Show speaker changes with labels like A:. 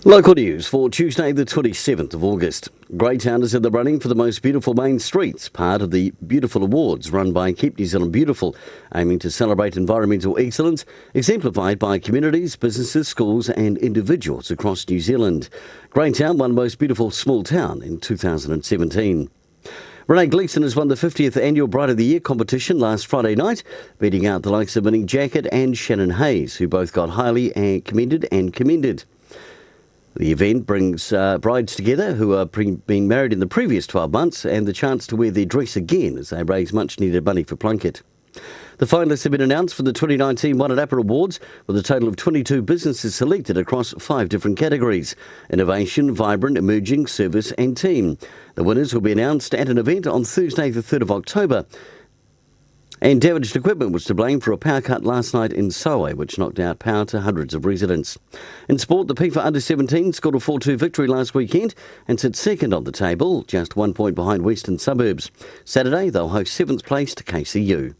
A: Local news for Tuesday the 27th of August. Greytown is in the running for the most beautiful main streets, part of the Beautiful Awards run by Keep New Zealand Beautiful, aiming to celebrate environmental excellence, exemplified by communities, businesses, schools and individuals across New Zealand. Greytown won Most Beautiful Small Town in 2017. Renee Gleeson has won the 50th Annual Bride of the Year competition last Friday night, beating out the likes of Minnie Jacket and Shannon Hayes, who both got highly commended. The event brings brides together who are being married in the previous 12 months and the chance to wear their dress again as they raise much needed money for Plunkett. The finalists have been announced for the 2019 Wairarapa Awards, with a total of 22 businesses selected across 5 different categories: innovation, vibrant, emerging, service and team. The winners will be announced at an event on Thursday the 3rd of October. And damaged equipment was to blame for a power cut last night in Soe, which knocked out power to hundreds of residents. In sport, the FIFA Under-17 scored a 4-2 victory last weekend and sits second on the table, just 1 point behind Western Suburbs. Saturday, they'll host 7th placed KCU.